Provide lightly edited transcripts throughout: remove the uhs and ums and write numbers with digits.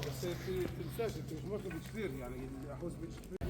بس تنساش انت مش ماخذ كثير يعني احوز كثير.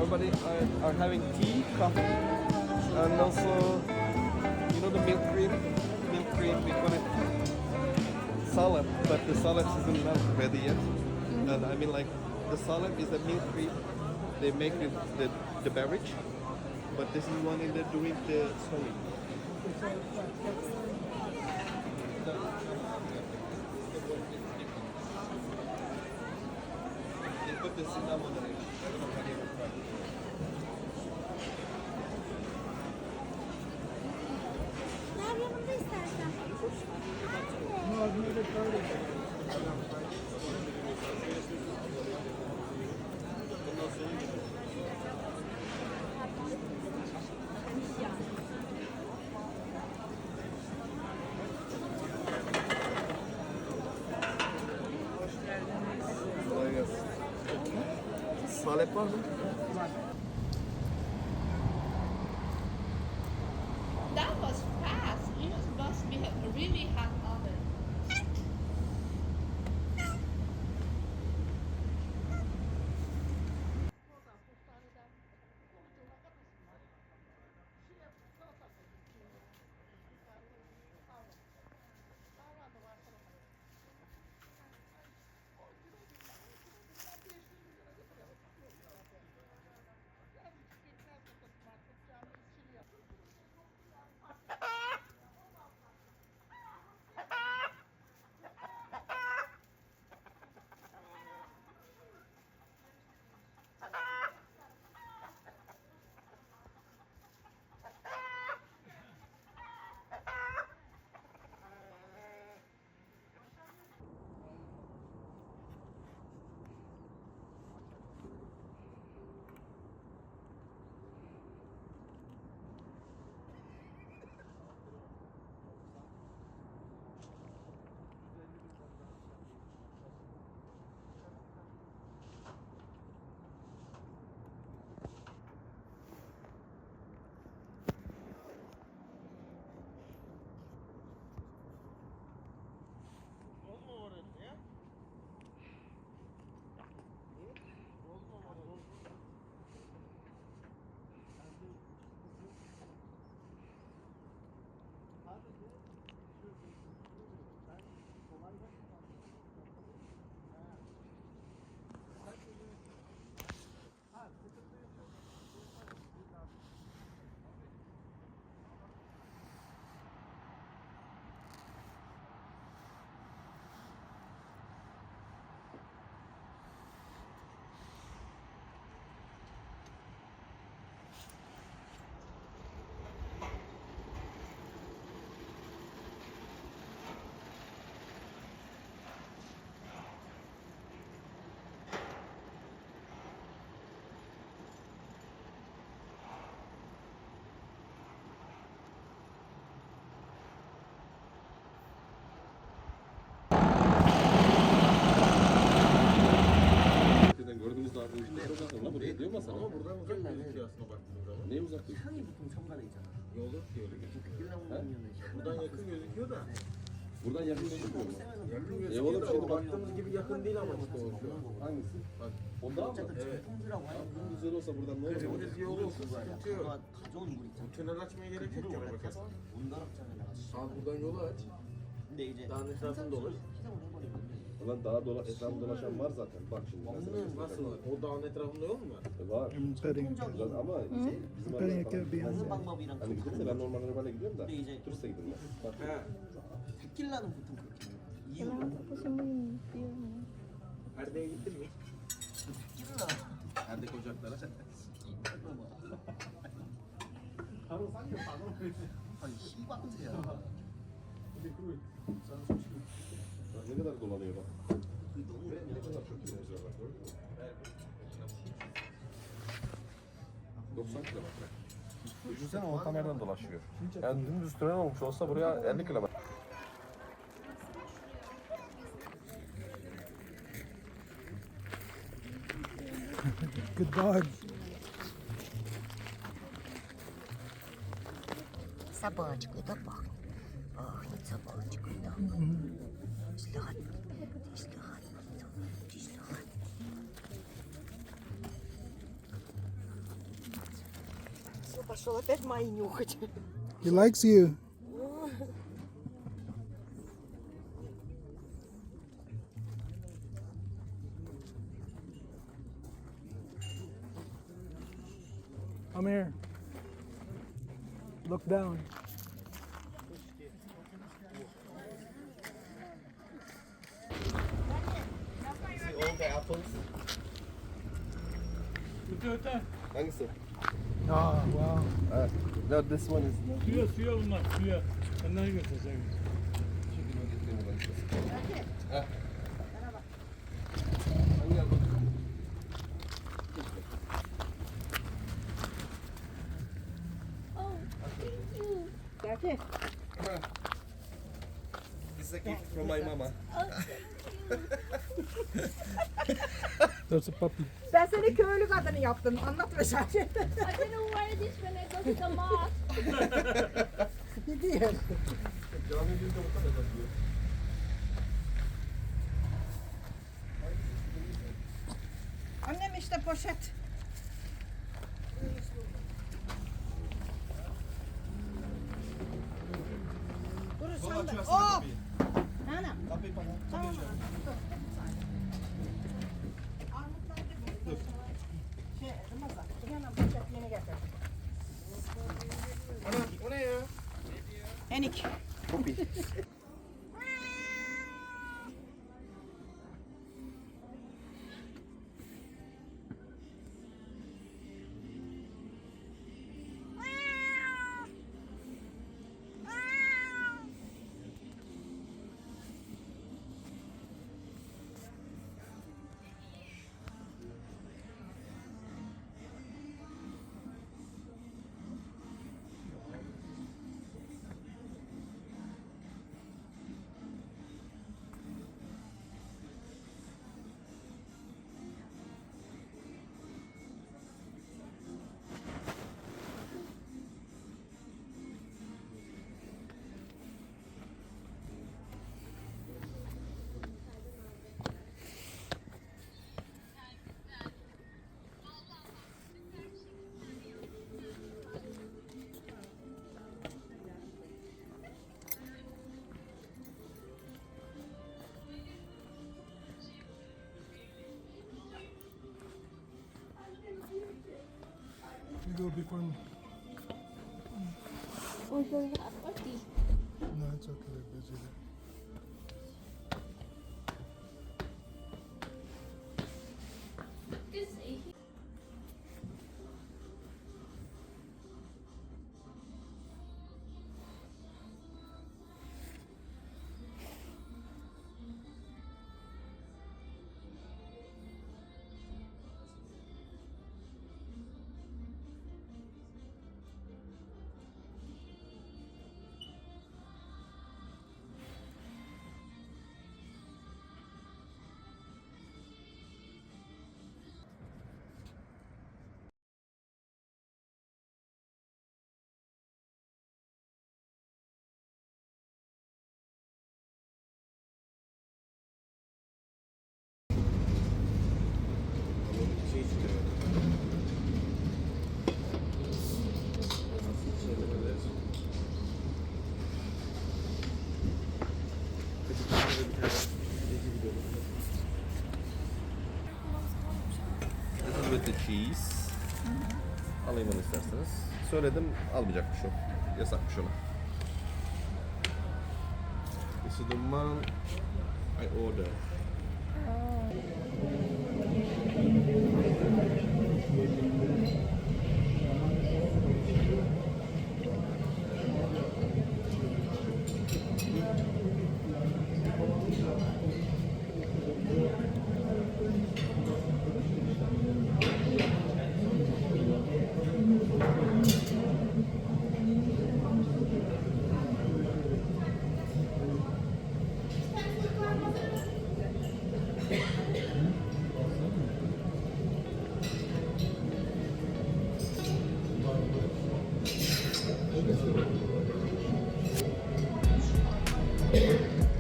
everybody are having tea, coffee, and also, you know, the milk cream. Milk cream, we put it salad, but the salad isn't not ready yet. And I mean, like, the salad is the milk cream. They make the beverage, but this is one in the doing the sewing. They put the cinnamon in it. I don't know how they would try. Nar yanında istersen. Kolay gelsin. Salep var mı? That was fast. You must be a really hot oven. Gördüğünüz daha büyük bir sonra buraya diyor masana. Ama buradan uzak gözüküyor aslında baktığın zaman. Ne uzak değil? Hangi bütün 참관이잖아. Yol yok ki öyle gözüküyor. 끝나고 Buradan yakın gözüküyor da. Buradan yakın gözükmüyor mu? Yakın oğlum gözüküyor da şimdi o bak- baktığımız gibi yakın değil ama işte o şu an. Hangisi? Bak. Ondan mı? 어쨌든 통수라고 하는 Bu güzel olsa buradan ne olur? Biz yol olsun sıkıntı yok. 가져온 물 있잖아. Tünel açmaya gerek yok ki ona bakarsan. 온다락장에 내가 Al buradan yolu aç. 근데 이제 Dağın etrafını dolaş. 희생을 해버리면 Ulan daha etrafı dolaşan var zaten. Bak şimdi. ben sana göstereyim. Nasıl? O dağın etrafında yol mu var? Var. 통적인 Ulan ama bizim arada falan gitmez 하는 yani. 방법이랑 Hani gidince ben normal arabayla gidiyorum da 근데 이제 turiste gidilmez. Bak. He. 데킬라는 보통 그렇게 해요. 이유는 Erde'ye gittin mi? 데킬라 Erdek ocaklara. 아니 희망세야. Bak ne kadar dolanıyor bak. 그게 너무 Ne kadar çok kilometre var. gördün mü? 90 kilometre. Düşünsene o nereden dolaşıyor. Yani dümdüz tünel olmuş olsa buraya 50 kilometre. Good dog. Собачку-то пахнет. Пахнет собачкой-то. Слегка. Ты слегка. Ты слегка. Пошел опять мои нюхать. He likes you. Come here. Look down. See all the apples. Hangisi? Oh, wow. No, this one is. Suya bunlar, suya. Senden götüreceğim. This is a gift from my mama. That's a puppy. Ben seni köylü kadını yaptım. Anlat mesela. I didn't wear this when I go to the mosque. Gidiyor. Annem işte poşet. Dur sen de. Hop. Nana. Tamam. Şey, Ramazan. Hemen poşet yeni getir. O ne ya? Enik. You go before me. No, it's okay. They're busy there. This is with the cheese. Alayım onu isterseniz. Söyledim, almayacakmış o. Yasakmış ona. This is the one I ordered.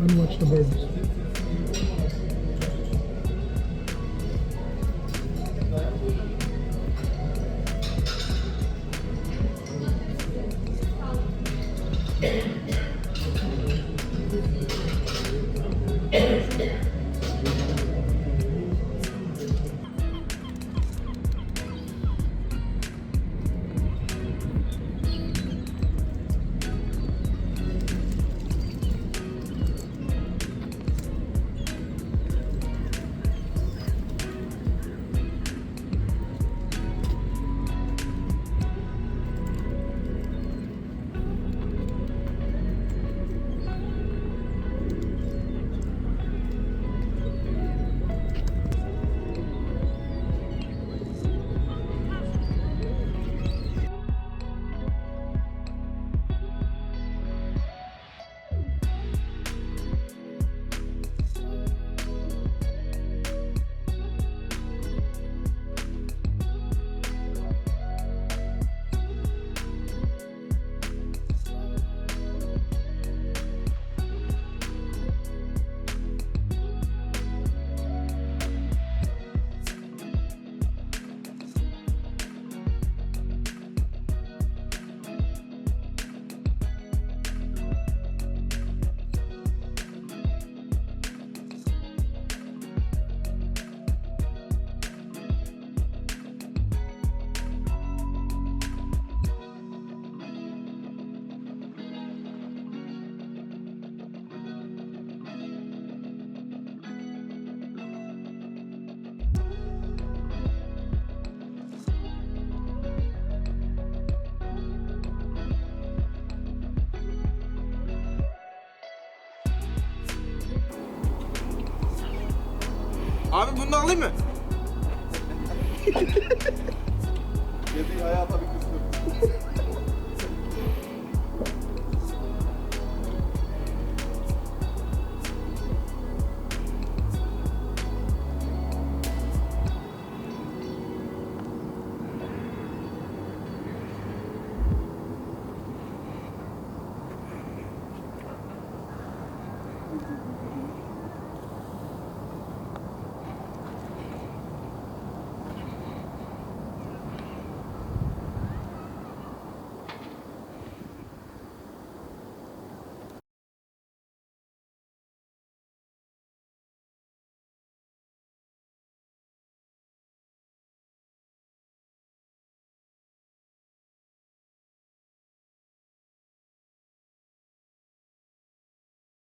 And watch the birds. Abi bunu da alayım mı? Yediği hayata bir küstüm.